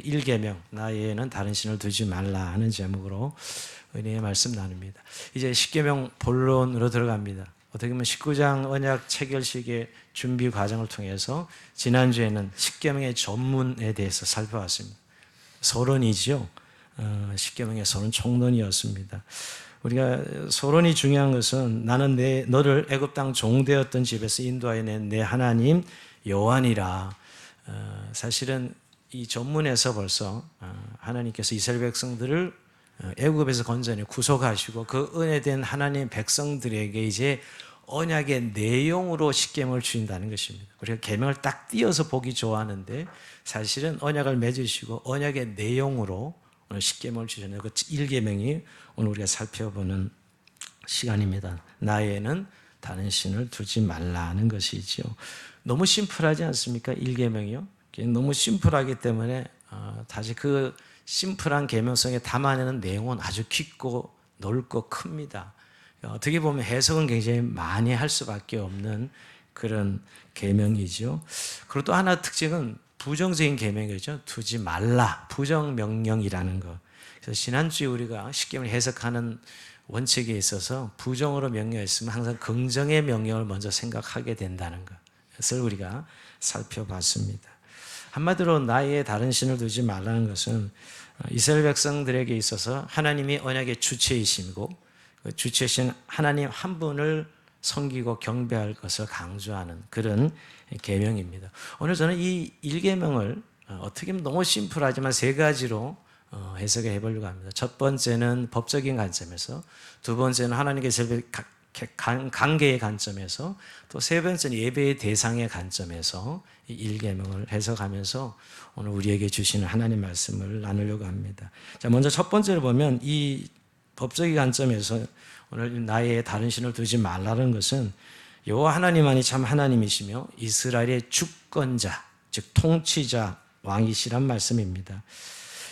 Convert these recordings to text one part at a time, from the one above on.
1계명 나 외에는 다른 신을 두지 말라 하는 제목으로 은혜의 말씀 나눕니다. 이제 10계명 본론으로 들어갑니다. 어떻게 보면 19장 언약 체결식의 준비 과정을 통해서 지난주에는 10계명의 전문에 대해서 살펴봤습니다. 서론이죠. 10계명의 서론 총론이었습니다. 우리가 서론이 중요한 것은 나는 너를 애굽 땅 종되었던 집에서 인도하여 낸 내 하나님 여호와니라. 사실은 이 전문에서 벌써 하나님께서 이스라엘 백성들을 애굽에서 건져내 구속하시고 그 은혜된 하나님 백성들에게 이제 언약의 내용으로 십계명을 주신다는 것입니다. 우리가 계명을 딱 띄어서 보기 좋아하는데 사실은 언약을 맺으시고 언약의 내용으로 오늘 십계명을 주셨는데 그 1계명이 오늘 우리가 살펴보는 시간입니다. 나에는 다른 신을 두지 말라는 것이죠. 너무 심플하지 않습니까? 1계명이요. 너무 심플하기 때문에 다시 그 심플한 계명성에 담아내는 내용은 아주 깊고 넓고 큽니다. 어떻게 보면 해석은 굉장히 많이 할 수밖에 없는 그런 계명이죠. 그리고 또 하나 특징은 부정적인 계명이죠. 두지 말라, 부정명령이라는 것. 그래서 지난주에 우리가 십계명을 해석하는 원칙에 있어서 부정으로 명령했으면 항상 긍정의 명령을 먼저 생각하게 된다는 것을 우리가 살펴봤습니다. 한마디로 나의 다른 신을 두지 말라는 것은 이스라엘 백성들에게 있어서 하나님이 언약의 주체이시고 그 주체이신 하나님 한 분을 섬기고 경배할 것을 강조하는 그런 계명입니다. 오늘 저는 이 1계명을 어떻게 보면 너무 심플하지만 세 가지로 해석해 보려고 합니다. 첫 번째는 법적인 관점에서, 두 번째는 하나님께서 관계의 관점에서, 또 세 번째는 예배의 대상의 관점에서 이 1계명을 해석하면서 오늘 우리에게 주시는 하나님 말씀을 나누려고 합니다. 자, 먼저 첫 번째로 보면 이 법적인 관점에서 오늘 나의 다른 신을 두지 말라는 것은 여호와 하나님만이 참 하나님이시며 이스라엘의 주권자, 즉 통치자, 왕이시란 말씀입니다.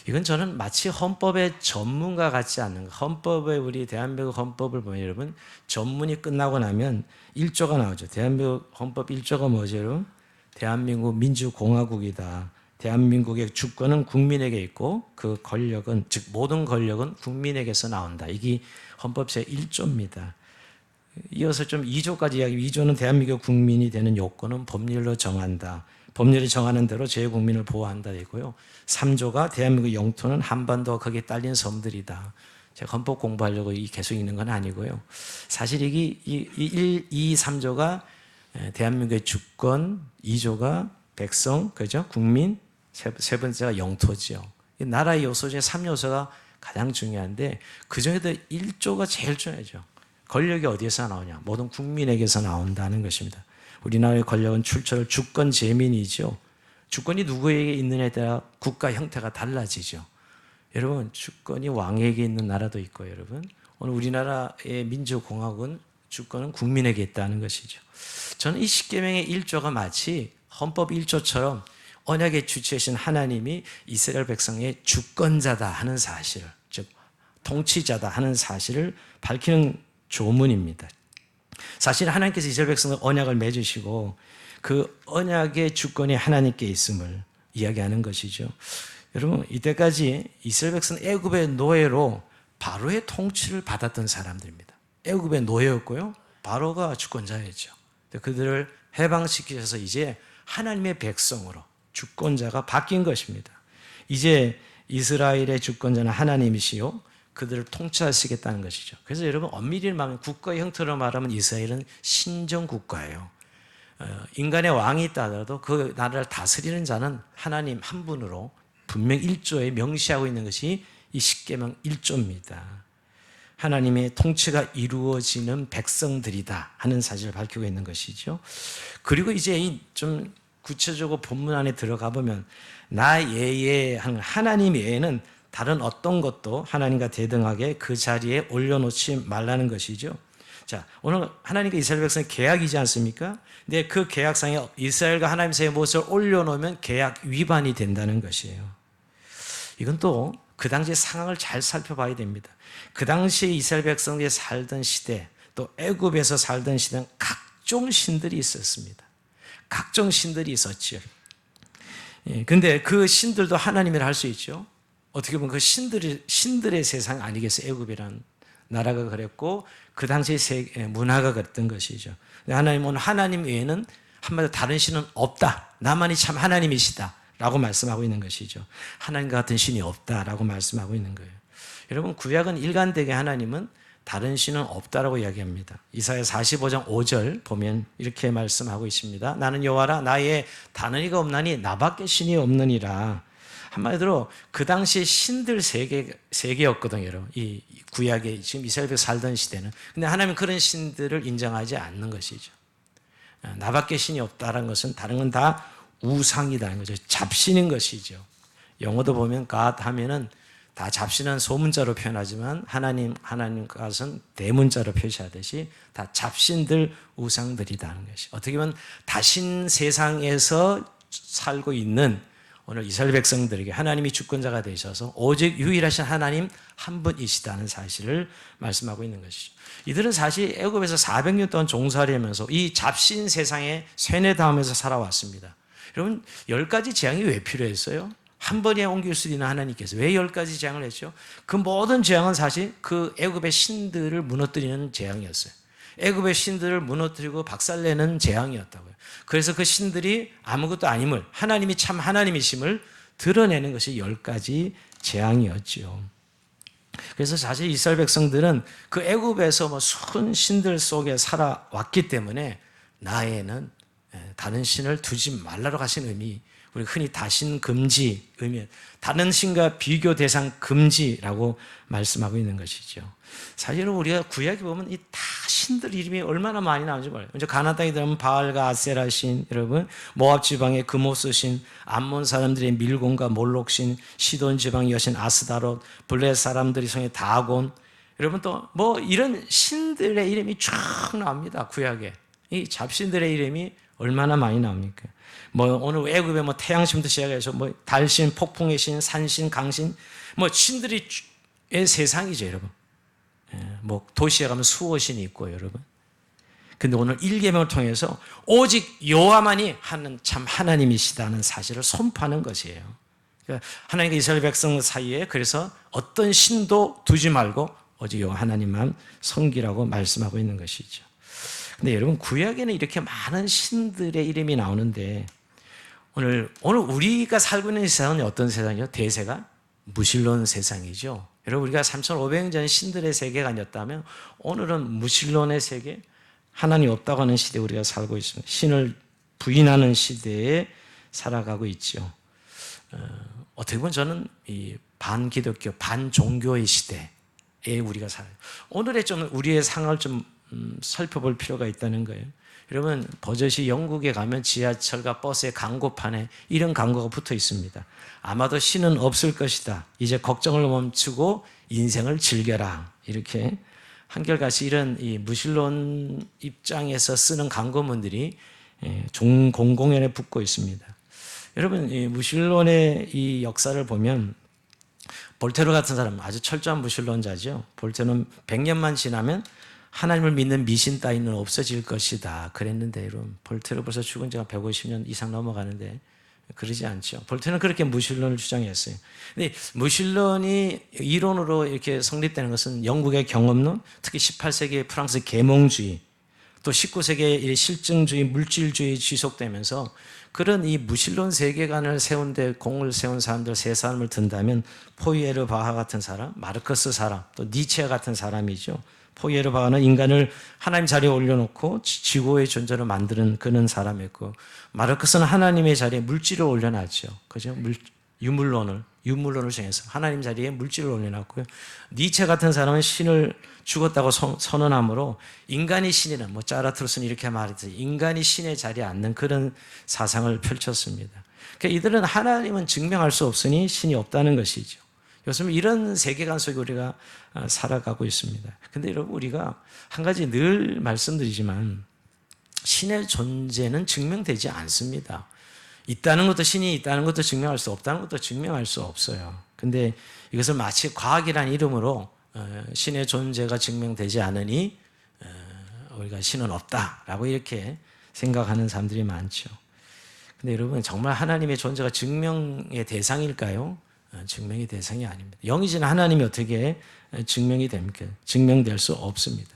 이건 저는 마치 헌법의 전문가 같지 않은 것. 헌법에 우리 대한민국 헌법을 보면 여러분 전문이 끝나고 나면 1조가 나오죠. 대한민국 헌법 1조가 뭐죠, 여러분? 대한민국 민주공화국이다. 대한민국의 주권은 국민에게 있고 그 권력은, 즉 모든 권력은 국민에게서 나온다. 이게 헌법 제1조입니다. 이어서 좀 2조까지 이야기. 2조는 대한민국 국민이 되는 요건은 법률로 정한다. 법률이 정하는 대로 제 국민을 보호한다 되고요. 3조가 대한민국 영토는 한반도와 거기에 딸린 섬들이다. 제가 헌법 공부하려고 계속 읽는 건 아니고요. 사실 이게 2, 3조가 대한민국의 주권, 2조가 백성, 그죠? 국민, 세 번째가 영토지요. 나라의 요소 중에 3요소가 가장 중요한데 그 중에도 1조가 제일 중요하죠. 권력이 어디에서 나오냐? 모든 국민에게서 나온다는 것입니다. 우리나라의 권력은 출처를 주권 제민이죠. 주권이 누구에게 있느냐에 따라 국가 형태가 달라지죠. 여러분, 주권이 왕에게 있는 나라도 있고, 여러분, 오늘 우리나라의 민주공화국은 주권은 국민에게 있다는 것이죠. 저는 이 십계명의 1조가 마치 헌법 1조처럼 언약의 주체이신 하나님이 이스라엘 백성의 주권자다 하는 사실을, 즉 통치자다 하는 사실을 밝히는 조문입니다. 사실 하나님께서 이스라엘 백성을 언약을 맺으시고 그 언약의 주권이 하나님께 있음을 이야기하는 것이죠. 여러분, 이때까지 이스라엘 백성은 애굽의 노예로 바로의 통치를 받았던 사람들입니다. 애굽의 노예였고요. 바로가 주권자였죠. 그들을 해방시키셔서 이제 하나님의 백성으로 주권자가 바뀐 것입니다. 이제 이스라엘의 주권자는 하나님이시요 그들을 통치하시겠다는 것이죠. 그래서 여러분 엄밀히 말하면 국가의 형태로 말하면 이스라엘은 신정국가예요. 인간의 왕이 있다 하더라도 그 나라를 다스리는 자는 하나님 한 분으로 분명 1조에 명시하고 있는 것이 이 십계명 1조입니다. 하나님의 통치가 이루어지는 백성들이다 하는 사실을 밝히고 있는 것이죠. 그리고 이제 좀 구체적으로 본문 안에 들어가 보면 나 외에 하나님 외에는 다른 어떤 것도 하나님과 대등하게 그 자리에 올려놓지 말라는 것이죠. 자, 오늘 하나님과 이스라엘 백성의 계약이지 않습니까? 근데 그 계약상에 이스라엘과 하나님 사이의 무엇을 올려놓으면 계약 위반이 된다는 것이에요. 이건 또 그 당시의 상황을 잘 살펴봐야 됩니다. 그 당시에 이스라엘 백성들이 살던 시대, 또 애굽에서 살던 시대는 각종 신들이 있었습니다. 각종 신들이 있었지요. 근데 그 신들도 하나님이라 할 수 있죠. 어떻게 보면 그 신들의 세상 아니겠어요? 애굽이란 나라가 그랬고 그 당시 문화가 그랬던 것이죠. 하나님은 하나님 외에는 한마디로 다른 신은 없다. 나만이 참 하나님이시다. 라고 말씀하고 있는 것이죠. 하나님과 같은 신이 없다라고 말씀하고 있는 거예요. 여러분, 구약은 일관되게 하나님은 다른 신은 없다라고 이야기합니다. 이사야 45장 5절 보면 이렇게 말씀하고 있습니다. 나는 여호와라, 나의 다른 이가 없나니 나밖에 신이 없느니라. 한마디로 그 당시 신들 세계였거든요, 여러분. 이 구약에 지금 이스라엘에 살던 시대는. 근데 하나님은 그런 신들을 인정하지 않는 것이죠. 나밖에 신이 없다는 것은 다른 건 다 우상이라는 거죠. 잡신인 것이죠. 영어도 보면 God 하면은 다 잡신은 소문자로 표현하지만 하나님 것은 대문자로 표시하듯이 다 잡신들 우상들이라는 것이. 어떻게 보면 다신 세상에서 살고 있는 오늘 이스라엘 백성들에게 하나님이 주권자가 되셔서 오직 유일하신 하나님 한 분이시다는 사실을 말씀하고 있는 것이죠. 이들은 사실 애굽에서 400년 동안 종살이 하면서 이 잡신 세상에 쇠뇌당하면서 살아왔습니다. 여러분, 10가지 재앙이 왜 필요했어요? 한 번에 옮길 수 있는 하나님께서 왜 10가지 재앙을 했죠? 그 모든 재앙은 사실 그 애굽의 신들을 무너뜨리는 재앙이었어요. 애굽의 신들을 무너뜨리고 박살내는 재앙이었다고요. 그래서 그 신들이 아무것도 아님을, 하나님이 참 하나님이심을 드러내는 것이 10가지 재앙이었죠. 그래서 사실 이스라엘 백성들은 그 애굽에서 수많은 신들 속에 살아왔기 때문에 나에는 다른 신을 두지 말라고 하신 의미, 우리 흔히 다신 금지 의미, 다른 신과 비교 대상 금지라고 말씀하고 있는 것이죠. 사실은 우리가 구약에 보면 이 다 신들 이름이 얼마나 많이 나오는지 몰라요. 이제 가나안 땅에 들어가면 바알과 아세라 신, 여러분, 모압 지방의 그모스 신, 암몬 사람들의 밀곤과 몰록 신, 시돈 지방의 여신 아스다롯, 블레 사람들이 성의 다곤, 여러분 또 뭐 이런 신들의 이름이 쫙 나옵니다. 구약에 이 잡신들의 이름이 얼마나 많이 나옵니까? 뭐 오늘 애굽에 뭐 태양신부터 시작해서 뭐 달신, 폭풍의 신, 산신, 강신, 뭐 신들이 세상이죠, 여러분. 뭐 도시에 가면 수호신이 있고, 여러분. 근데 오늘 1계명을 통해서 오직 여호와만이 하는 참 하나님이시다는 사실을 선포하는 것이에요. 그러니까 하나님과 이스라엘 백성 사이에 그래서 어떤 신도 두지 말고 오직 여호와 하나님만 섬기라고 말씀하고 있는 것이죠. 근데 여러분, 구약에는 이렇게 많은 신들의 이름이 나오는데 오늘 우리가 살고 있는 세상은 어떤 세상이죠? 대세가 무신론 세상이죠. 여러분, 우리가 3,500년 전 신들의 세계가 아니었다면 오늘은 무신론의 세계, 하나님 없다고 하는 시대에 우리가 살고 있습니다. 신을 부인하는 시대에 살아가고 있죠. 어떻게 보면 저는 이 반기독교, 반종교의 시대에 우리가 살아요. 오늘의 좀 우리의 상황을 좀 살펴볼 필요가 있다는 거예요. 여러분, 버젓이 영국에 가면 지하철과 버스의 광고판에 이런 광고가 붙어 있습니다. 아마도 신은 없을 것이다. 이제 걱정을 멈추고 인생을 즐겨라. 이렇게 한결같이 이런 이 무신론 입장에서 쓰는 광고문들이 공공연에 붙고 있습니다. 여러분, 이 무신론의 이 역사를 보면 볼테르 같은 사람 아주 철저한 무신론자죠. 볼테르는 100년만 지나면 하나님을 믿는 미신 따위는 없어질 것이다 그랬는데, 여러분, 볼테르 벌써 죽은 지가 150년 이상 넘어가는데 그러지 않죠. 볼테르는 그렇게 무신론을 주장했어요. 근데 무신론이 이론으로 이렇게 성립되는 것은 영국의 경험론, 특히 18세기 프랑스 계몽주의, 또 19세기의 실증주의, 물질주의 지속되면서 그런 이 무신론 세계관을 세운 데 공을 세운 사람들 세 사람을 든다면 포이에르 바하 같은 사람, 마르크스 사람, 또 니체 같은 사람이죠. 포이에르 바하는 인간을 하나님 자리에 올려놓고 지구의 존재로 만드는 그런 사람이었고, 마르크스는 하나님의 자리에 물질을 올려놨죠. 그죠? 유물론을 정해서 하나님 자리에 물질을 올려놨고요. 니체 같은 사람은 신을 죽었다고 선언함으로 인간이 신이란, 뭐 짜라트루스는 이렇게 말했듯이 인간이 신의 자리에 앉는 그런 사상을 펼쳤습니다. 그러니까 이들은 하나님은 증명할 수 없으니 신이 없다는 것이죠. 요즘 이런 세계관 속에 우리가 살아가고 있습니다. 근데 여러분, 우리가 한 가지 늘 말씀드리지만 신의 존재는 증명되지 않습니다. 있다는 것도, 신이 있다는 것도 증명할 수 없다는 것도 증명할 수 없어요. 근데 이것을 마치 과학이라는 이름으로 신의 존재가 증명되지 않으니 우리가 신은 없다라고 이렇게 생각하는 사람들이 많죠. 근데 여러분 정말 하나님의 존재가 증명의 대상일까요? 증명의 대상이 아닙니다. 영이신 하나님이 어떻게 증명이 됩니까? 증명될 수 없습니다.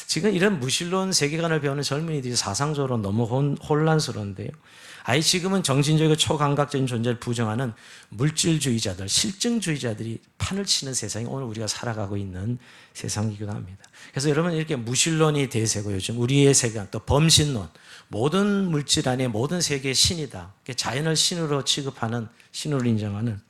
지금 이런 무신론 세계관을 배우는 젊은이들이 사상적으로 너무 혼란스러운데요. 아예 지금은 정신적이고 초감각적인 존재를 부정하는 물질주의자들, 실증주의자들이 판을 치는 세상이 오늘 우리가 살아가고 있는 세상이기도 합니다. 그래서 여러분 이렇게 무신론이 대세고 요즘 우리의 세계관 또 범신론, 모든 물질 안에 모든 세계의 신이다. 자연을 신으로 취급하는, 신으로 인정하는,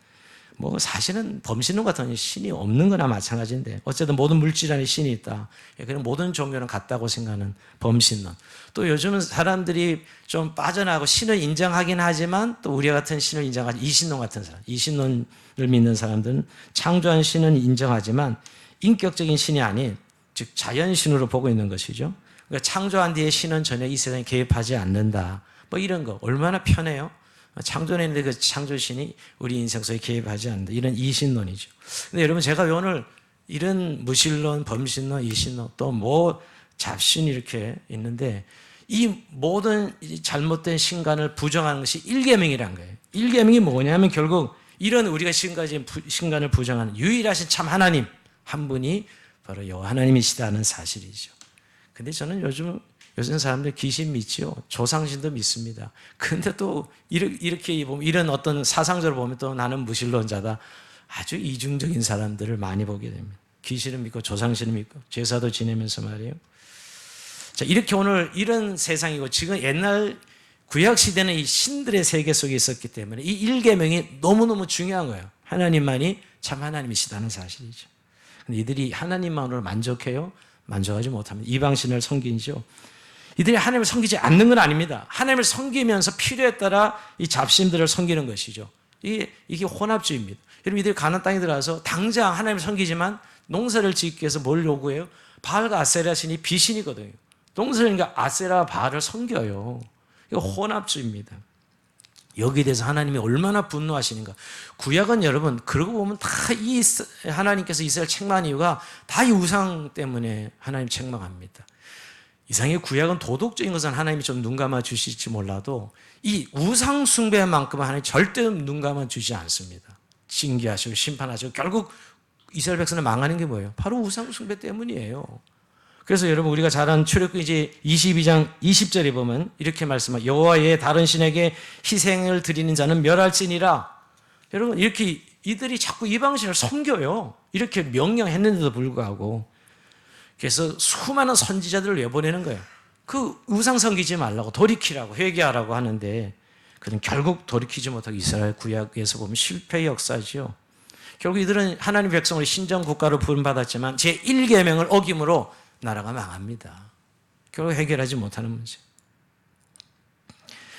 뭐 사실은 범신론 같은 신이 없는 거나 마찬가지인데 어쨌든 모든 물질 안에 신이 있다. 그런 모든 종교는 같다고 생각하는 범신론. 또 요즘은 사람들이 좀 빠져나가고 신을 인정하긴 하지만 또 우리와 같은 신을 인정하지, 이신론 같은 사람, 이신론을 믿는 사람들은 창조한 신은 인정하지만 인격적인 신이 아닌 즉 자연신으로 보고 있는 것이죠. 그러니까 창조한 뒤에 신은 전혀 이 세상에 개입하지 않는다. 뭐 이런 거 얼마나 편해요. 창조했는데 그 창조신이 우리 인생 속에 개입하지 않는다. 이런 이신론이죠. 근데 여러분 제가 오늘 이런 무신론, 범신론, 이신론 또 뭐 잡신 이렇게 있는데 이 모든 잘못된 신간을 부정하는 것이 일계명이란 거예요. 일계명이 뭐냐면 결국 이런 우리가 지금까지 신간을 부정하는 유일하신 참 하나님 한 분이 바로 여호와 하나님이시다는 사실이죠. 근데 저는 요즘 사람들 귀신 믿지요. 조상신도 믿습니다. 근데 또 이렇게 보면 이런 어떤 사상적으로 보면 또 나는 무신론자다. 아주 이중적인 사람들을 많이 보게 됩니다. 귀신을 믿고 조상신을 믿고 제사도 지내면서 말이에요. 자, 이렇게 오늘 이런 세상이고 지금 옛날 구약 시대는 이 신들의 세계 속에 있었기 때문에 이 일계명이 너무너무 중요한 거예요. 하나님만이 참 하나님이시다는 사실이죠. 근데 이들이 하나님만으로 만족해요? 만족하지 못합니다. 이방신을 섬기죠. 이들이 하나님을 섬기지 않는 건 아닙니다. 하나님을 섬기면서 필요에 따라 이 잡신들을 섬기는 것이죠. 이게 혼합주의입니다. 여러분 이들이 가나안 땅에 들어가서 당장 하나님을 섬기지만 농사를 짓기 위해서 뭘 요구해요? 바알과 아세라 신이 비신이거든요. 농사니까 아세라 바알을 섬겨요. 이거 혼합주의입니다. 여기에 대해서 하나님이 얼마나 분노하시는가. 구약은 여러분 그러고 보면 다 이 하나님께서 이스라엘 책망한 이유가 다 이 우상 때문에 하나님 책망합니다. 이상하게 구약은 도덕적인 것은 하나님이 좀 눈 감아 주실지 몰라도 이 우상 숭배만큼은 하나님 절대 눈 감아 주지 않습니다. 징계하시고 심판하시고 결국 이스라엘 백성을 망하는 게 뭐예요? 바로 우상 숭배 때문이에요. 그래서 여러분 우리가 잘 아는 출애굽기 이제 22장 20절에 보면 이렇게 말씀합니다. 여호와의 다른 신에게 희생을 드리는 자는 멸할지니라. 여러분 이렇게 이들이 자꾸 이방신을 섬겨요. 이렇게 명령했는데도 불구하고. 그래서 수많은 선지자들을 내보내는 거예요. 그 우상 섬기지 말라고 돌이키라고 회개하라고 하는데 그는 결국 돌이키지 못하고 이스라엘 구약에서 보면 실패의 역사죠. 결국 이들은 하나님 백성으로 신정 국가로 부름받았지만 제1계명을 어김으로 나라가 망합니다. 결국 해결하지 못하는 문제.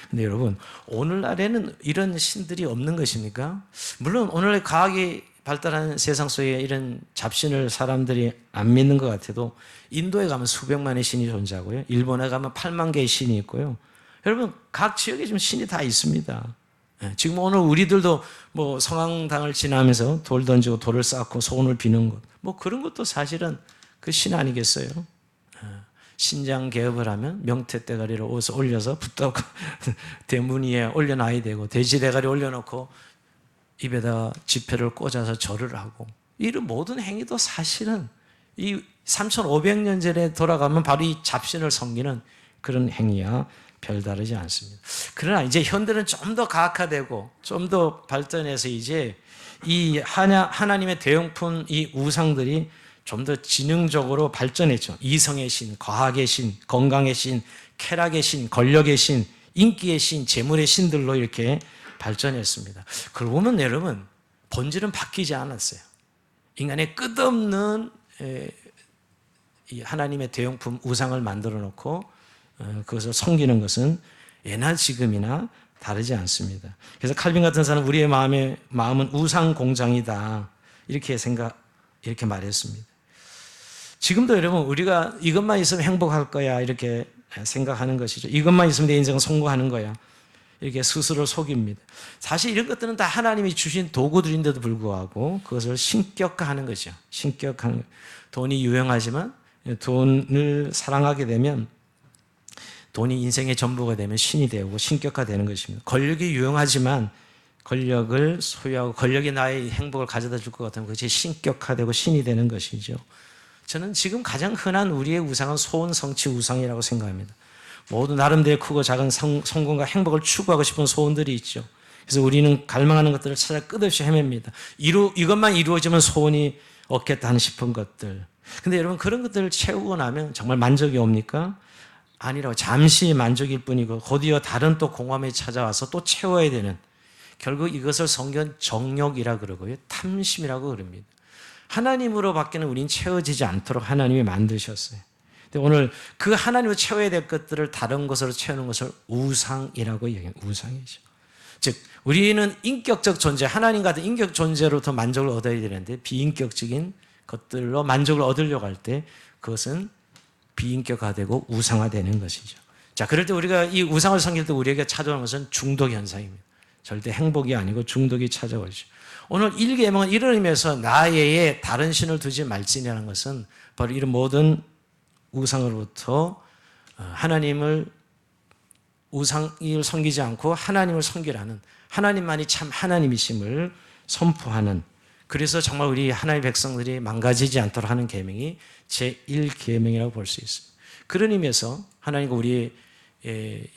근데 여러분 오늘날에는 이런 신들이 없는 것입니까? 물론 오늘날 과학이 발달한 세상 속에 이런 잡신을 사람들이 안 믿는 것 같아도 인도에 가면 수백만의 신이 존재하고요. 일본에 가면 8만 개의 신이 있고요. 여러분 각 지역에 좀 신이 다 있습니다. 지금 오늘 우리들도 뭐 성황당을 지나면서 돌 던지고 돌을 쌓고 소원을 비는 것, 뭐 그런 것도 사실은 그 신 아니겠어요? 신장 개업을 하면 명태 대가리를 옷에 올려서 붙잡고 대문 위에 올려놔야 되고 돼지 대가리 올려놓고 입에다가 지폐를 꽂아서 절을 하고 이런 모든 행위도 사실은 이 3,500년 전에 돌아가면 바로 이 잡신을 섬기는 그런 행위야 별다르지 않습니다. 그러나 이제 현대는 좀 더 가학화되고 좀 더 발전해서 이제 이 하나님의 대용품 이 우상들이 좀 더 지능적으로 발전했죠. 이성의 신, 과학의 신, 건강의 신, 쾌락의 신, 권력의 신, 인기의 신, 재물의 신들로 이렇게 발전했습니다. 그러고 보면 여러분 본질은 바뀌지 않았어요. 인간의 끝없는 이 하나님의 대용품 우상을 만들어 놓고 그것을 섬기는 것은 예나 지금이나 다르지 않습니다. 그래서 칼빈 같은 사람은 우리의 마음은 우상 공장이다 이렇게 말했습니다. 지금도 여러분 우리가 이것만 있으면 행복할 거야 이렇게 생각하는 것이죠. 이것만 있으면 내 인생은 성공하는 거야 이렇게 스스로 속입니다. 사실 이런 것들은 다 하나님이 주신 도구들인데도 불구하고 그것을 신격화하는 거죠. 돈이 유용하지만 돈을 사랑하게 되면 돈이 인생의 전부가 되면 신이 되고 신격화되는 것입니다. 권력이 유용하지만 권력을 소유하고 권력이 나의 행복을 가져다 줄 것 같으면 그것이 신격화되고 신이 되는 것이죠. 저는 지금 가장 흔한 우리의 우상은 소원, 성취, 우상이라고 생각합니다. 모두 나름대로 크고 작은 성공과 행복을 추구하고 싶은 소원들이 있죠. 그래서 우리는 갈망하는 것들을 찾아 끝없이 헤맵니다. 이것만 이루어지면 소원이 없겠다 하는 싶은 것들. 근데 여러분 그런 것들을 채우고 나면 정말 만족이 옵니까? 아니라고. 잠시 만족일 뿐이고 곧이어 다른 또 공허함이 찾아와서 또 채워야 되는, 결국 이것을 성경 정욕이라 그러고요, 탐심이라고 그럽니다. 하나님으로 밖에는 우린 채워지지 않도록 하나님이 만드셨어요. 근데 오늘 그 하나님으로 채워야 될 것들을 다른 것으로 채우는 것을 우상이라고 얘기합니다. 우상이죠. 즉 우리는 인격적 존재, 하나님 같은 인격 존재로부터 만족을 얻어야 되는데 비인격적인 것들로 만족을 얻으려고 할 때 그것은 비인격화되고 우상화되는 것이죠. 자, 그럴 때 우리가 이 우상을 섬길 때 우리에게 찾아오는 것은 중독 현상입니다. 절대 행복이 아니고 중독이 찾아오죠. 오늘 1계명은 이런 의미에서 나 외에 다른 신을 두지 말지니라는 것은 바로 이런 모든 우상으로부터 하나님을 우상을 섬기지 않고 하나님을 섬기라는, 하나님만이 참 하나님이심을 선포하는, 그래서 정말 우리 하나님의 백성들이 망가지지 않도록 하는 계명이 제1계명이라고 볼 수 있습니다. 그런 의미에서 하나님과 우리의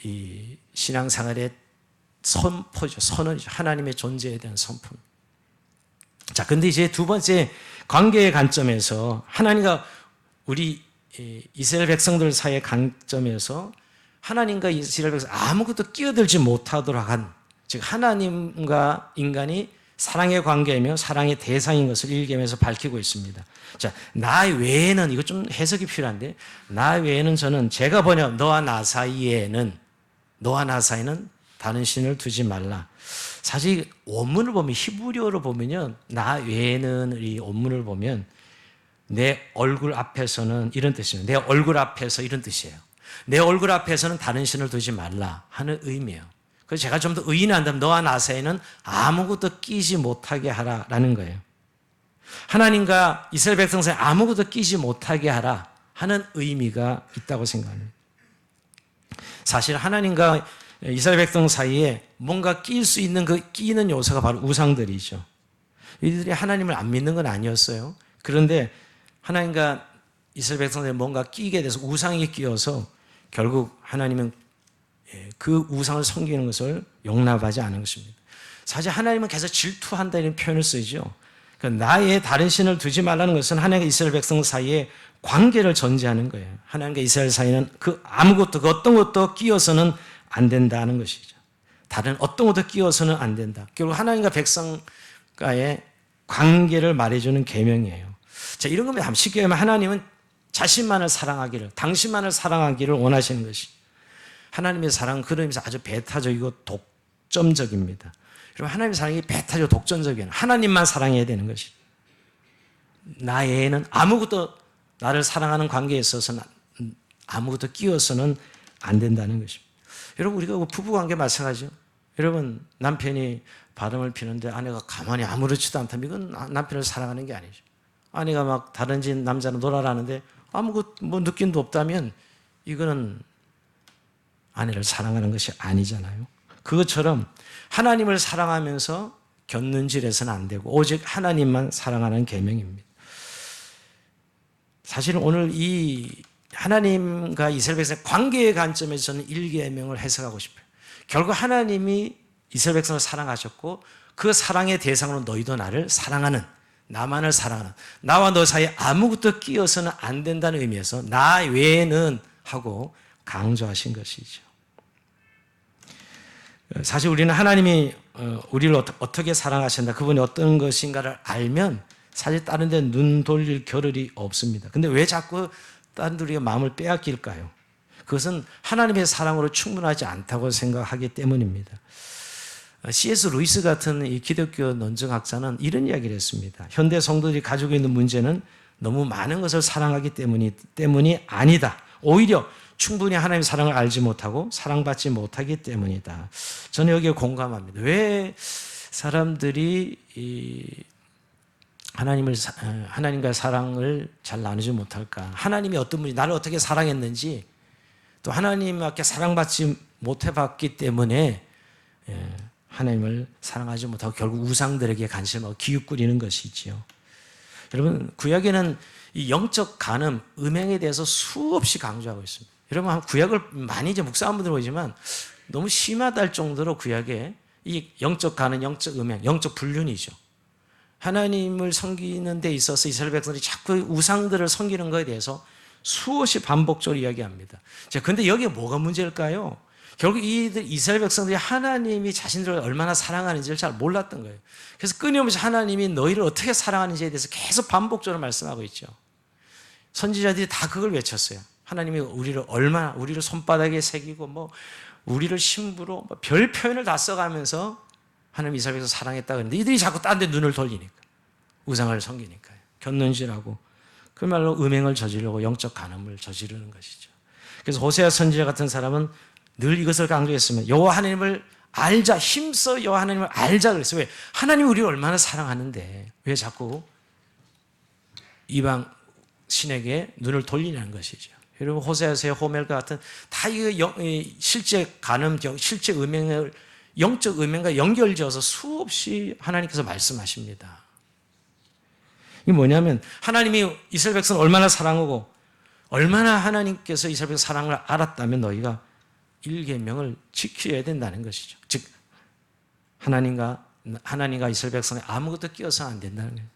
이 신앙생활의 선포죠. 선언이죠. 하나님의 존재에 대한 선포. 자, 근데 이제 두 번째 관계의 관점에서 하나님과 우리 이스라엘 백성들 사이의 관점에서 하나님과 이스라엘 백성 아무것도 끼어들지 못하도록 한, 즉 하나님과 인간이 사랑의 관계이며 사랑의 대상인 것을 1계명에서 밝히고 있습니다. 자, 나 외에는, 이거 좀 해석이 필요한데, 나 외에는 저는 제가 번역 너와 나 사이에는 다른 신을 두지 말라. 사실 원문을 보면, 히브리어로 보면요, 나 외에는, 이 원문을 보면 내 얼굴 앞에서는 이런 뜻이에요. 내 얼굴 앞에서 이런 뜻이에요. 내 얼굴 앞에서는 다른 신을 두지 말라 하는 의미예요. 그래서 제가 좀 더 의인한다면 너와 나 사이에는 아무것도 끼지 못하게 하라라는 거예요. 하나님과 이스라엘 백성 사이에 아무것도 끼지 못하게 하라 하는 의미가 있다고 생각합니다. 사실 하나님과 이스라엘 백성 사이에 뭔가 끼일 수 있는 그 끼는 요소가 바로 우상들이죠. 이들이 하나님을 안 믿는 건 아니었어요. 그런데 하나님과 이스라엘 백성 사이에 뭔가 끼게 돼서 우상이 끼어서 결국 하나님은 그 우상을 섬기는 것을 용납하지 않은 것입니다. 사실 하나님은 계속 질투한다 이런 표현을 쓰죠. 그러니까 나의 다른 신을 두지 말라는 것은 하나님과 이스라엘 백성 사이의 관계를 전제하는 거예요. 하나님과 이스라엘 사이는 그 아무것도, 그 어떤 것도 끼어서는 안 된다는 것이죠. 다른 어떤 것도 끼어서는 안 된다. 결국 하나님과 백성과의 관계를 말해주는 계명이에요. 자, 이런 겁니다. 쉽게 말하면 하나님은 자신만을 사랑하기를, 당신만을 사랑하기를 원하시는 것이. 하나님의 사랑은 그런 의미에서 아주 배타적이고 독점적입니다. 여러분, 하나님의 사랑이 배타적이고 독점적이에요. 하나님만 사랑해야 되는 것이. 나 외에는 아무것도, 나를 사랑하는 관계에 있어서는 아무것도 끼어서는 안 된다는 것입니다. 여러분, 우리가 부부관계 마찬가지죠. 여러분, 남편이 바람을 피는데 아내가 가만히 아무렇지도 않다면 이건 남편을 사랑하는 게 아니죠. 아내가 막 다른 집 남자랑 놀아라는데 아무것도 뭐 느낌도 없다면 이거는 아내를 사랑하는 것이 아니잖아요. 그것처럼 하나님을 사랑하면서 곁눈질해서는 안 되고 오직 하나님만 사랑하는 계명입니다. 사실은 오늘 이 하나님과 이스라엘 백성의 관계의 관점에서 저는 1계명을 해석하고 싶어요. 결국 하나님이 이스라엘 백성을 사랑하셨고 그 사랑의 대상으로 너희도 나를 사랑하는, 나만을 사랑하는, 나와 너 사이에 아무것도 끼어서는 안 된다는 의미에서 나 외에는 하고 강조하신 것이죠. 사실 우리는 하나님이 우리를 어떻게 사랑하신다, 그분이 어떤 것인가를 알면 사실 다른 데 눈 돌릴 겨를이 없습니다. 근데 왜 자꾸 다른 데 우리가 마음을 빼앗길까요? 그것은 하나님의 사랑으로 충분하지 않다고 생각하기 때문입니다. C.S. 루이스 같은 이 기독교 논증학자는 이런 이야기를 했습니다. 현대 성도들이 가지고 있는 문제는 너무 많은 것을 사랑하기 때문이 아니다. 오히려 충분히 하나님의 사랑을 알지 못하고 사랑받지 못하기 때문이다. 저는 여기에 공감합니다. 왜 사람들이 하나님과의 사랑을 잘 나누지 못할까? 하나님이 어떤 분이 나를 어떻게 사랑했는지 또 하나님께 사랑받지 못해봤기 때문에 하나님을 사랑하지 못하고 결국 우상들에게 관심을 기웃거리는 것이지요. 여러분, 구약에는 이 영적 간음, 음행에 대해서 수없이 강조하고 있습니다. 여러분, 구약을 많이 이제 묵상한분들 보지만 너무 심하다 할 정도로 구약에 이 영적 간음, 영적 음행, 영적 불륜이죠. 하나님을 섬기는 데 있어서 이스라엘 백성들이 자꾸 우상들을 섬기는 것에 대해서 수없이 반복적으로 이야기합니다. 자, 근데 여기에 뭐가 문제일까요? 결국 이스라엘 백성들이 하나님이 자신들을 얼마나 사랑하는지를 잘 몰랐던 거예요. 그래서 끊임없이 하나님이 너희를 어떻게 사랑하는지에 대해서 계속 반복적으로 말씀하고 있죠. 선지자들이 다 그걸 외쳤어요. 하나님이 우리를 손바닥에 새기고 우리를 신부로 별 표현을 다 써가면서 하나님 이스라엘 백성 사랑했다 그러는데 이들이 자꾸 딴 데 눈을 돌리니까, 우상을 섬기니까요. 곁눈질하고 그 말로 음행을 저지르고 영적 간음을 저지르는 것이죠. 그래서 호세아 선지자 같은 사람은 늘 이것을 강조했으면 여호와 하나님을 알자, 힘써 여호와 하나님을 알자 그랬어요. 왜? 하나님이 우리를 얼마나 사랑하는데 왜 자꾸 이방 신에게 눈을 돌리냐는 것이죠. 여러분, 호세아서의 호멜과 같은 다 이 실제 간음, 실제 음행을 영적 음행과 연결지어서 수없이 하나님께서 말씀하십니다. 이게 뭐냐면 하나님이 이스라엘 백성을 얼마나 사랑하고 얼마나 하나님께서 이스라엘 백성 사랑을 알았다면 너희가 1계명을 지켜야 된다는 것이죠. 즉 하나님과 이스라엘 백성에 아무것도 끼어서는 안 된다는 거예요.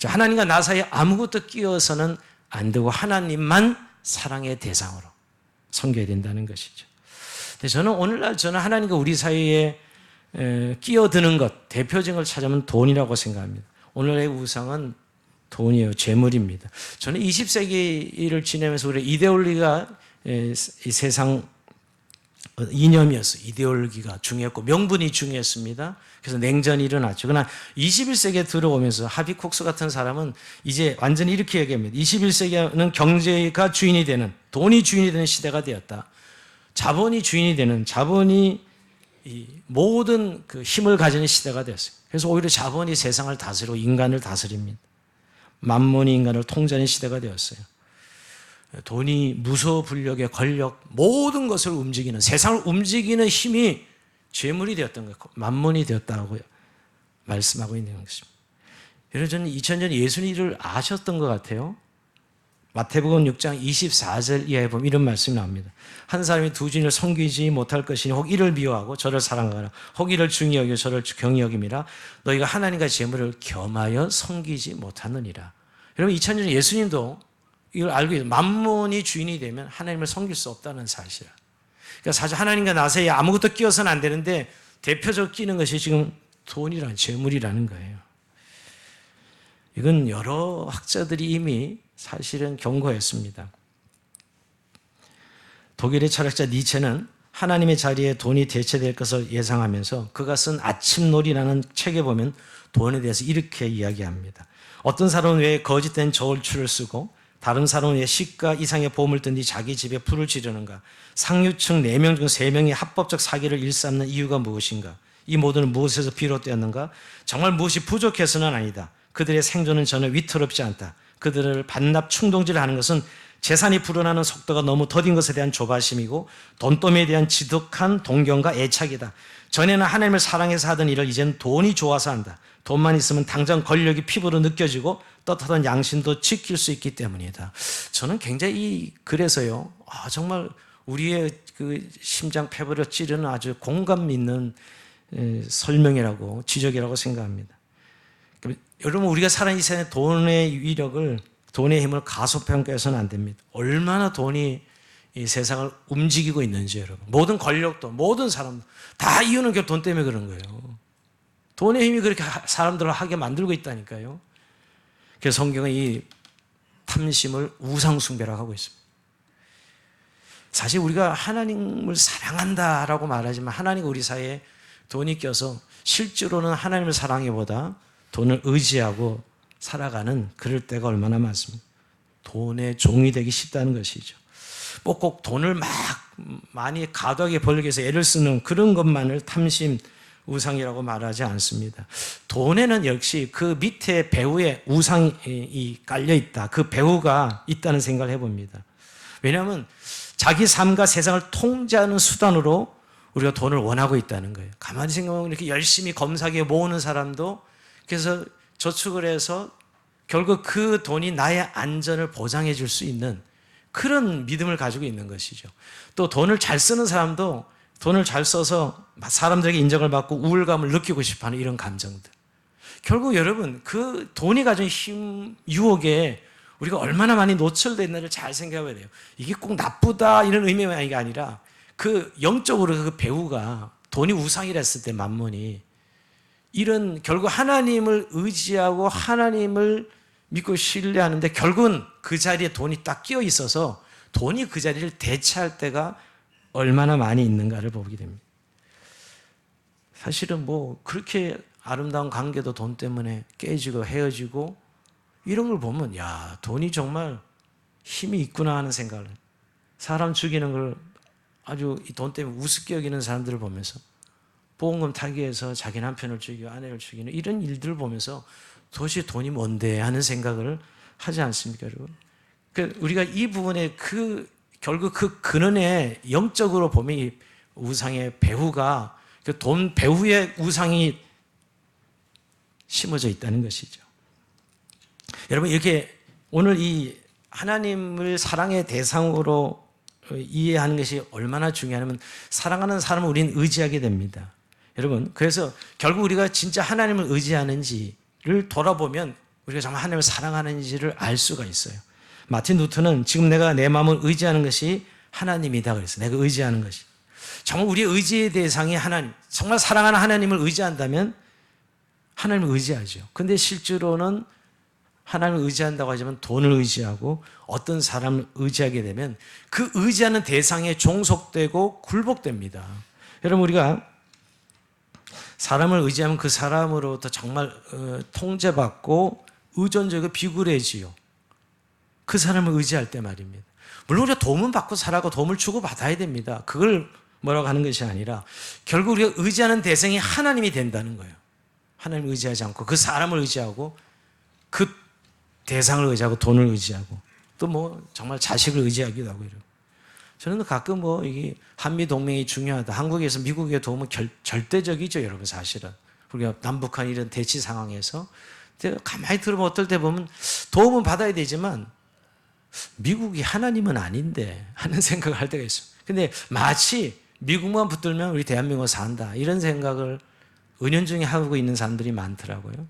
하나님과 나 사이에 아무것도 끼어서는 안 되고 하나님만 사랑의 대상으로 섬겨야 된다는 것이죠. 저는 오늘날 하나님과 우리 사이에 끼어드는 것, 대표적인 걸 찾으면 돈이라고 생각합니다. 오늘의 우상은 돈이에요. 재물입니다. 저는 20세기를 지내면서 우리 이데올로기가 이 세상 이념이었어요. 이데올로기가 중요했고 명분이 중요했습니다. 그래서 냉전이 일어났죠. 그러나 21세기에 들어오면서 하비콕스 같은 사람은 이제 완전히 이렇게 얘기합니다. 21세기는 경제가 주인이 되는, 돈이 주인이 되는 시대가 되었다. 자본이 주인이 되는, 자본이 이 모든 그 힘을 가지는 시대가 되었어요. 그래서 오히려 자본이 세상을 다스리고 인간을 다스립니다. 만몬이 인간을 통제하는 시대가 되었어요. 돈이 무소불력의 권력, 모든 것을 움직이는, 세상을 움직이는 힘이 재물이 되었던 거예요. 만몬이 되었다고 말씀하고 있는 것입니다. 여러분, 저는 2000년 예수님 일을 아셨던 것 같아요. 마태복음 6장 24절 이하에 보면 이런 말씀이 나옵니다. 한 사람이 두 주인을 섬기지 못할 것이니 혹 이를 미워하고 저를 사랑하거나 혹 이를 중히 여기고 저를 경히 여김이라 너희가 하나님과 재물을 겸하여 섬기지 못하느니라. 여러분, 2000년 예수님도 이걸 알고 있어요. 만몬이 주인이 되면 하나님을 섬길 수 없다는 사실을. 그러니까 사실 하나님과 나 사이에 아무것도 끼어서는 안 되는데 대표적으로 끼는 것이 지금 돈이라는, 재물이라는 거예요. 이건 여러 학자들이 이미 사실은 경고했습니다. 독일의 철학자 니체는 하나님의 자리에 돈이 대체될 것을 예상하면서 그가 쓴 아침놀이라는 책에 보면 돈에 대해서 이렇게 이야기합니다. 어떤 사람은 왜 거짓된 저울추를 쓰고 다른 사람은 왜 시가 이상의 보험을 든 뒤 자기 집에 불을 지르는가? 상류층 4명 중 3명이 합법적 사기를 일삼는 이유가 무엇인가? 이 모두는 무엇에서 비롯되었는가? 정말 무엇이 부족해서는 아니다. 그들의 생존은 전혀 위태롭지 않다. 그들을 반납 충동질을 하는 것은 재산이 불어나는 속도가 너무 더딘 것에 대한 조바심이고 돈더미에 대한 지독한 동경과 애착이다. 전에는 하나님을 사랑해서 하던 일을 이제는 돈이 좋아서 한다. 돈만 있으면 당장 권력이 피부로 느껴지고 떳떳한 양심도 지킬 수 있기 때문이다. 저는 굉장히 그래서요, 정말 우리의 그 심장 패부를 찌르는 아주 공감 있는 설명이라고, 지적이라고 생각합니다. 여러분, 우리가 살아있는 이 세상의 돈의 위력을, 돈의 힘을 가소평가해서는 안 됩니다. 얼마나 돈이 이 세상을 움직이고 있는지, 여러분. 모든 권력도, 모든 사람도 다 이유는 결국 돈 때문에 그런 거예요. 돈의 힘이 그렇게 사람들을 하게 만들고 있다니까요. 그래서 성경은 이 탐심을 우상숭배라고 하고 있습니다. 사실 우리가 하나님을 사랑한다라고 말하지만 하나님과 우리 사이에 돈이 껴서 실제로는 하나님을 사랑하기보다 돈을 의지하고 살아가는 그럴 때가 얼마나 많습니다. 돈의 종이 되기 쉽다는 것이죠. 꼭 돈을 많이 과도하게 벌기 위해서 애를 쓰는 그런 것만을 탐심, 우상이라고 말하지 않습니다. 돈에는 역시 그 밑에 배후에 우상이 깔려있다. 그 배후가 있다는 생각을 해봅니다. 왜냐하면 자기 삶과 세상을 통제하는 수단으로 우리가 돈을 원하고 있다는 거예요. 가만히 생각하면 이렇게 열심히 검사기에 모으는 사람도 그래서 저축을 해서 결국 그 돈이 나의 안전을 보장해 줄 수 있는 그런 믿음을 가지고 있는 것이죠. 또 돈을 잘 쓰는 사람도 돈을 잘 써서 사람들에게 인정을 받고 우울감을 느끼고 싶어하는 이런 감정들. 결국 여러분 그 돈이 가진 힘, 유혹에 우리가 얼마나 많이 노출되어 있는지를 잘 생각해야 돼요. 이게 꼭 나쁘다 이런 의미가 아니라 그 영적으로 그 배우가 돈이 우상이라 했을 때 만몬이 이런 결국 하나님을 의지하고 하나님을 믿고 신뢰하는데 결국은 그 자리에 돈이 딱 끼어 있어서 돈이 그 자리를 대체할 때가 얼마나 많이 있는가를 보게 됩니다. 사실은 뭐 그렇게 아름다운 관계도 돈 때문에 깨지고 헤어지고 이런 걸 보면 야, 돈이 정말 힘이 있구나 하는 생각을 해요. 사람 죽이는 걸 아주 돈 때문에 우습게 여기는 사람들을 보면서 보험금 타기해서 자기 남편을 죽이고 아내를 죽이는 이런 일들을 보면서 도대체 돈이 뭔데 하는 생각을 하지 않습니까, 여러분? 우리가 이 부분에 결국 그 근원에 영적으로 보면 이 우상의 배후가 그 돈 배후의 우상이 심어져 있다는 것이죠. 여러분 이렇게 오늘 이 하나님을 사랑의 대상으로 이해하는 것이 얼마나 중요하냐면 사랑하는 사람을 우리는 의지하게 됩니다. 여러분 그래서 결국 우리가 진짜 하나님을 의지하는지를 돌아보면 우리가 정말 하나님을 사랑하는지를 알 수가 있어요. 마틴 루터는 지금 내가 내 마음을 의지하는 것이 하나님이다 그랬어요. 내가 의지하는 것이. 정말 우리의 의지의 대상이 하나님, 정말 사랑하는 하나님을 의지한다면 하나님을 의지하죠. 근데 실제로는 하나님을 의지한다고 하지만 돈을 의지하고 어떤 사람을 의지하게 되면 그 의지하는 대상에 종속되고 굴복됩니다. 여러분 우리가 사람을 의지하면 그 사람으로부터 정말 통제받고 의존적이고 비굴해지요. 그 사람을 의지할 때 말입니다. 물론 우리가 도움은 받고 살아가고 도움을 주고 받아야 됩니다. 그걸 뭐라고 하는 것이 아니라 결국 우리가 의지하는 대상이 하나님이 된다는 거예요. 하나님을 의지하지 않고 그 사람을 의지하고 그 대상을 의지하고 돈을 의지하고 또 뭐 정말 자식을 의지하기도 하고 이러고. 저는 가끔 뭐 이게 한미 동맹이 중요하다. 한국에서 미국의 도움은 절대적이죠, 여러분 사실은. 우리가 남북한 이런 대치 상황에서 가만히 들어보면 어떨 때 보면 도움은 받아야 되지만 미국이 하나님은 아닌데 하는 생각을 할 때가 있어요. 근데 마치 미국만 붙들면 우리 대한민국 산다 이런 생각을 은연중에 하고 있는 사람들이 많더라고요.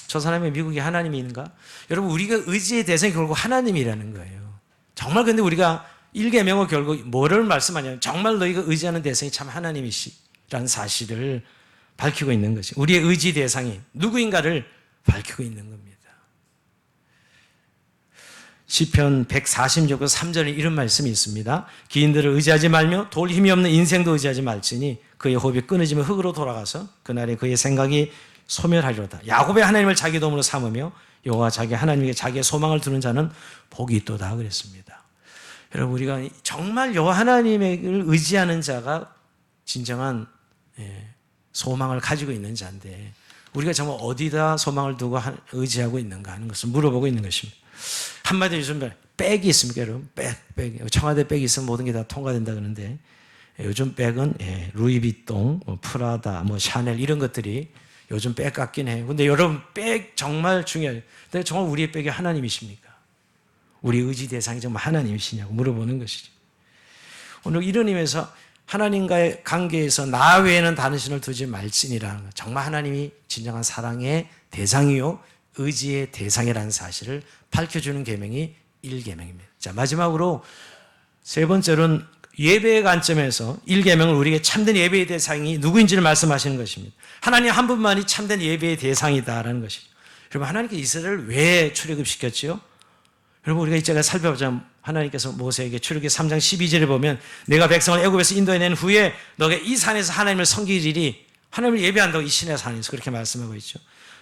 저 사람이 미국이 하나님인가? 여러분 우리가 의지의 대상이 결국 하나님이라는 거예요. 정말 근데 우리가 일계명은 결국 뭐를 말씀하냐면 정말 너희가 의지하는 대상이 참 하나님이시라는 사실을 밝히고 있는 것이 우리의 의지 대상이 누구인가를 밝히고 있는 겁니다. 시편 140쪽 3절에 이런 말씀이 있습니다. 기인들을 의지하지 말며 돌 힘이 없는 인생도 의지하지 말지니 그의 호흡이 끊어지면 흙으로 돌아가서 그날에 그의 생각이 소멸하리로다. 야곱의 하나님을 자기 도움으로 삼으며 여호와 자기 하나님에게 자기의 소망을 두는 자는 복이 있도다 그랬습니다. 여러분 우리가 정말 여호와 하나님을 의지하는 자가 진정한 소망을 가지고 있는 자인데 우리가 정말 어디다 소망을 두고 의지하고 있는가 하는 것을 물어보고 있는 것입니다. 한마디로 요즘 백이 있습니까 여러분? 백. 청와대 백이 있으면 모든 게 다 통과된다 그러는데 요즘 백은 루이비통, 프라다, 샤넬 이런 것들이 요즘 백 같긴 해요. 근데 여러분 백 정말 중요해요. 근데 정말 우리의 백이 하나님이십니까? 우리 의지 대상이 정말 하나님이시냐고 물어보는 것이죠. 오늘 이런 의미에서 하나님과의 관계에서 나 외에는 다른 신을 두지 말지니라는 것. 정말 하나님이 진정한 사랑의 대상이요 의지의 대상이라는 사실을 밝혀주는 계명이 1계명입니다. 자, 마지막으로 세 번째로는 예배의 관점에서 1계명을 우리에게 참된 예배의 대상이 누구인지를 말씀하시는 것입니다. 하나님 한 분만이 참된 예배의 대상이다라는 것이죠. 여러분 하나님께서 이스라엘을 왜 출애굽시켰지요? 여러분 우리가 이제가 살펴보자. 하나님께서 모세에게 출애굽기 3장 12절에 보면 내가 백성을 애굽에서 인도해낸 후에 너가 이 산에서 하나님을 섬기리니 하나님을 예배한다고 이 신의 산에서 그렇게 말씀하고 있죠.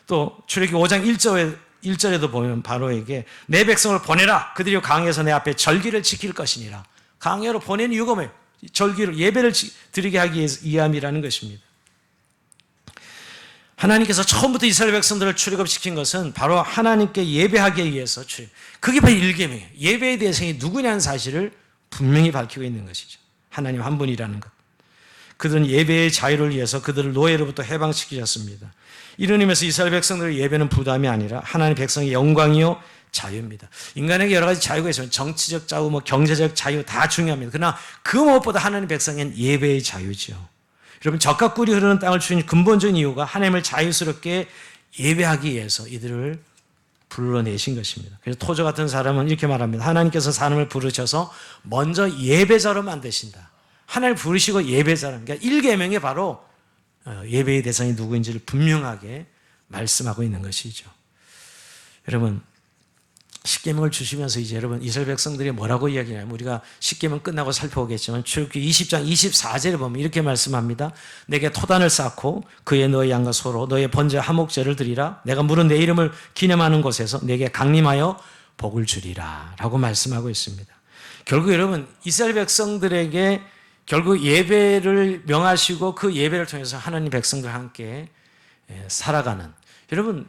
또 출애굽기 5장 1절에도 보면 바로에게 내 백성을 보내라. 그들이 강에서 내 앞에 절기를 지킬 것이니라. 강야로 보낸 이유가 뭐예요? 절기를 예배를 드리게 하기 위해서 이함이라는 것입니다. 하나님께서 처음부터 이스라엘 백성들을 출애굽시킨 것은 바로 하나님께 예배하기 위해서 출애굽. 그게 바로 1계명이에요. 예배의 대상이 누구냐는 사실을 분명히 밝히고 있는 것이죠. 하나님 한 분이라는 것. 그들은 예배의 자유를 위해서 그들을 노예로부터 해방시키셨습니다. 이런 의미에서 이스라엘 백성들의 예배는 부담이 아니라 하나님 백성의 영광이요 자유입니다. 인간에게 여러 가지 자유가 있으면 정치적 자유, 경제적 자유 다 중요합니다. 그러나 그 무엇보다 하나님 백성은 예배의 자유죠. 여러분, 젖과 꿀이 흐르는 땅을 주신 근본적인 이유가 하나님을 자유스럽게 예배하기 위해서 이들을 불러내신 것입니다. 그래서 토저 같은 사람은 이렇게 말합니다. 하나님께서 사람을 부르셔서 먼저 예배자로 만드신다. 하나님을 부르시고 예배자로. 그러니까 1계명이 바로 예배의 대상이 누구인지를 분명하게 말씀하고 있는 것이죠. 여러분, 10계명을 주시면서 이제 여러분 이스라엘 백성들이 뭐라고 이야기하냐면, 우리가 10계명 끝나고 살펴보겠지만 출애굽기 20장 24절에 보면 이렇게 말씀합니다. 내게 토단을 쌓고 그의 너의 양과 소로 너의 번제 화목제를 드리라. 내가 물은 내 이름을 기념하는 곳에서 내게 강림하여 복을 주리라 라고 말씀하고 있습니다. 결국 여러분 이스라엘 백성들에게 결국 예배를 명하시고 그 예배를 통해서 하나님 백성들과 함께 살아가는, 여러분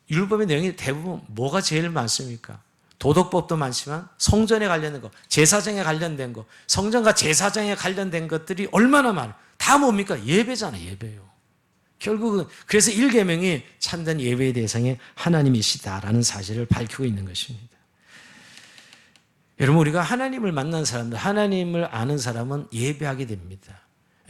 율법의 내용이 대부분 뭐가 제일 많습니까? 도덕법도 많지만 성전에 관련된 거, 제사장에 관련된 거, 성전과 제사장에 관련된 것들이 얼마나 많아요. 다 뭡니까? 예배잖아요. 예배요. 결국은 그래서 1계명이 참된 예배의 대상이 하나님이시다라는 사실을 밝히고 있는 것입니다. 여러분, 우리가 하나님을 만난 사람들, 하나님을 아는 사람은 예배하게 됩니다.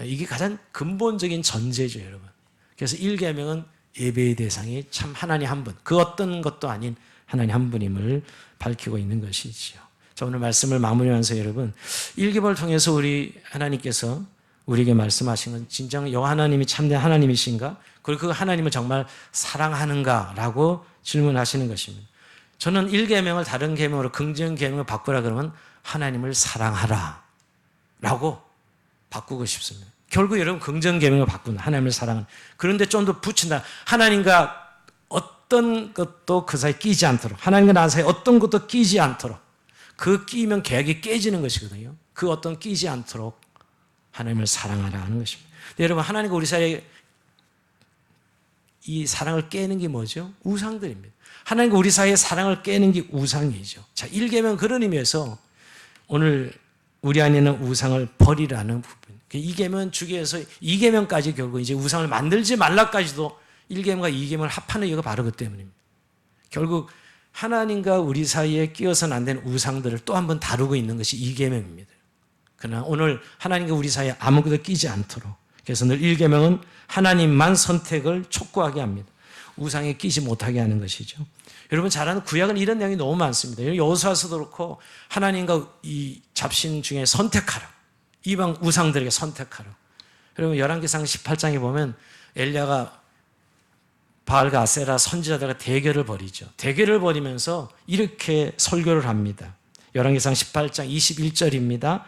이게 가장 근본적인 전제죠, 여러분. 그래서 1계명은 예배의 대상이 참 하나님 한 분, 그 어떤 것도 아닌 하나님 한 분임을 밝히고 있는 것이죠. 자, 오늘 말씀을 마무리하면서 여러분, 1계명을 통해서 우리 하나님께서 우리에게 말씀하신 건 진정 여호와 하나님이 참된 하나님이신가? 그리고 그 하나님을 정말 사랑하는가라고 질문하시는 것입니다. 저는 1계명을 다른 계명으로 긍정 계명을 바꾸라 그러면 하나님을 사랑하라 라고 바꾸고 싶습니다. 결국 여러분 긍정 계명을 바꾼다. 하나님을 사랑하는. 그런데 좀 더 붙인다. 하나님과 어떤 것도 그 사이에 끼지 않도록, 하나님과 나 사이에 어떤 것도 끼지 않도록, 그 끼면 계약이 깨지는 것이거든요. 그 어떤 끼지 않도록 하나님을 사랑하라 하는 것입니다. 근데 여러분, 하나님과 우리 사이에 이 사랑을 깨는 게 뭐죠? 우상들입니다. 하나님과 우리 사이의 사랑을 깨는 게 우상이죠. 자, 1계명 그런 의미에서 오늘 우리 안에 있는 우상을 버리라는 부분. 2계명 주기에서 2계명까지 결국 이제 우상을 만들지 말라까지도 1계명과 2계명을 합하는 이유가 바로 그 때문입니다. 결국 하나님과 우리 사이에 끼어서는 안 되는 우상들을 또 한 번 다루고 있는 것이 2계명입니다. 그러나 오늘 하나님과 우리 사이에 아무것도 끼지 않도록, 그래서 늘 1계명은 하나님만 선택을 촉구하게 합니다. 우상에 끼지 못하게 하는 것이죠. 여러분 잘 아는 구약은 이런 내용이 너무 많습니다. 여호수아서도 그렇고 하나님과 이 잡신 중에 선택하라. 이방 우상들에게 선택하라. 여러분 열왕기상 18장에 보면 엘리야가 바알과 아세라 선지자들과 대결을 벌이죠. 대결을 벌이면서 이렇게 설교를 합니다. 열왕기상 18장 21절입니다.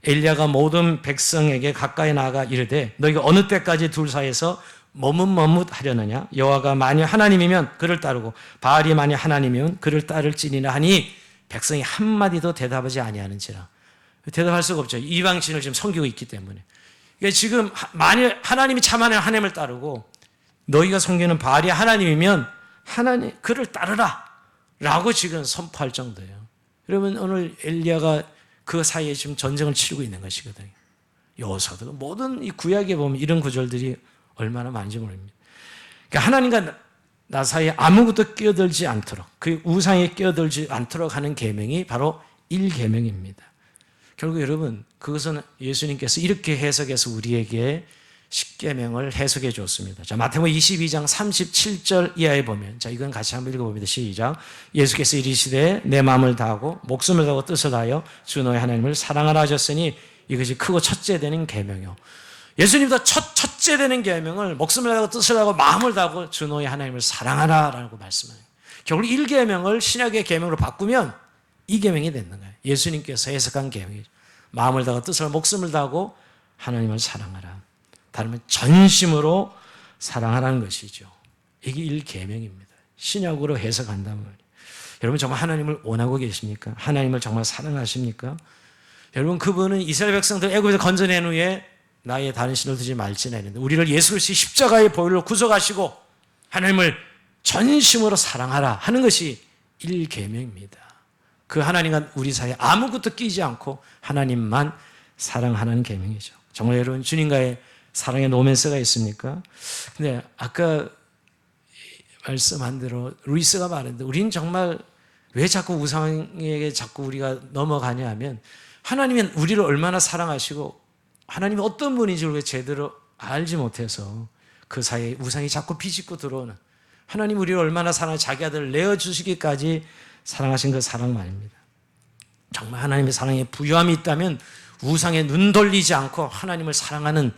엘리야가 모든 백성에게 가까이 나아가 이르되 너희가 어느 때까지 둘 사이에서 머뭇머뭇하려느냐? 여호와가 만일 하나님이면 그를 따르고 바알이 만일 하나님이면 그를 따를지니라 하니 백성이 한마디도 대답하지 아니하는지라. 대답할 수가 없죠. 이방신을 지금 섬기고 있기 때문에. 그러니까 지금 만일 하나님이 참하는 하나님을 따르고 너희가 섬기는 바알이 하나님이면 하나님 그를 따르라 라고 지금 선포할 정도예요. 여러분 오늘 엘리야가 그 사이에 지금 전쟁을 치르고 있는 것이거든요. 여호수아도 모든 이 구약에 보면 이런 구절들이 얼마나 많은지 모릅니다. 그러니까 하나님과 나 사이에 아무것도 끼어들지 않도록, 그 우상에 끼어들지 않도록 하는 계명이 바로 1계명입니다. 결국 여러분 그것은 예수님께서 이렇게 해석해서 우리에게 10계명을 해석해 줬습니다. 자, 마태복음 22장 37절 이하에 보면, 자 이건 같이 한번 읽어봅니다. 시작. 예수께서 이르시되 내 마음을 다하고 목숨을 다하고 뜻을 다하여 주 너의 하나님을 사랑하라 하셨으니 이것이 크고 첫째 되는 계명이요. 예수님도 첫째 되는 계명을 목숨을 다하고 뜻을 다하고 마음을 다하고 주 너의 하나님을 사랑하라라고 말씀해요. 결국 1계명을 신약의 계명으로 바꾸면 2계명이 되는 거예요. 예수님께서 해석한 계명이죠. 마음을 다하고 뜻을 다하고 목숨을 다하고 하나님을 사랑하라. 다른 말 전심으로 사랑하라는 것이죠. 이게 1계명입니다. 신약으로 해석한다면 여러분 정말 하나님을 원하고 계십니까? 하나님을 정말 사랑하십니까? 여러분 그분은 이스라엘 백성들 애굽에서 건져낸 후에 나의 다른 신을 두지 말지나 했는데 우리를 예수 그리스도의 십자가의 보혈로 구속하시고 하나님을 전심으로 사랑하라 하는 것이 1계명입니다. 그 하나님과 우리 사이에 아무것도 끼지 않고 하나님만 사랑하는 계명이죠. 정말 여러분 주님과의 사랑의 로맨스가 있습니까? 근데 아까 말씀한 대로 루이스가 말했는데 우리는 정말 왜 자꾸 우상에게 자꾸 우리가 넘어가냐 하면 하나님은 우리를 얼마나 사랑하시고 하나님이 어떤 분인지 우리가 제대로 알지 못해서 그 사이에 우상이 자꾸 비집고 들어오는, 하나님 우리를 얼마나 사랑해 자기 아들을 내어주시기까지 사랑하신 그 사랑 말입니다. 정말 하나님의 사랑에 부유함이 있다면 우상에 눈 돌리지 않고 하나님을 사랑하는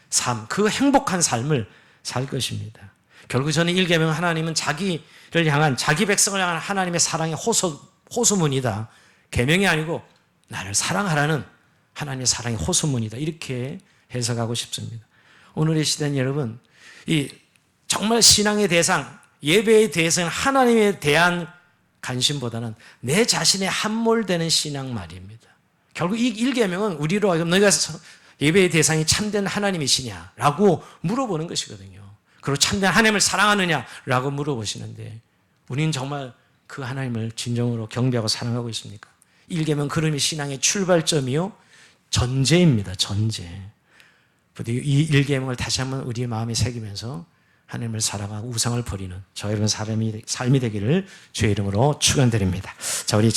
삶, 그 행복한 삶을 살 것입니다. 결국 저는 1계명 하나님은 자기를 향한, 자기 백성을 향한 하나님의 사랑의 호소문이다. 계명이 아니고 나를 사랑하라는 하나님의 사랑의 호소문이다. 이렇게 해석하고 싶습니다. 오늘의 시대는 여러분, 이 정말 신앙의 대상, 예배의 대상 하나님에 대한 관심보다는 내 자신의 함몰되는 신앙 말입니다. 결국 이 1계명은 우리로 하여금 너희가 예배의 대상이 참된 하나님이시냐라고 물어보는 것이거든요. 그리고 참된 하나님을 사랑하느냐라고 물어보시는데 우리는 정말 그 하나님을 진정으로 경배하고 사랑하고 있습니까? 1계명 그름이 신앙의 출발점이요 전제입니다. 전제. 이 1계명을 다시 한번 우리의 마음에 새기면서 하나님을 사랑하고 우상을 버리는 저 여러분 삶이 되기를 주의 이름으로 축원드립니다. 자, 우리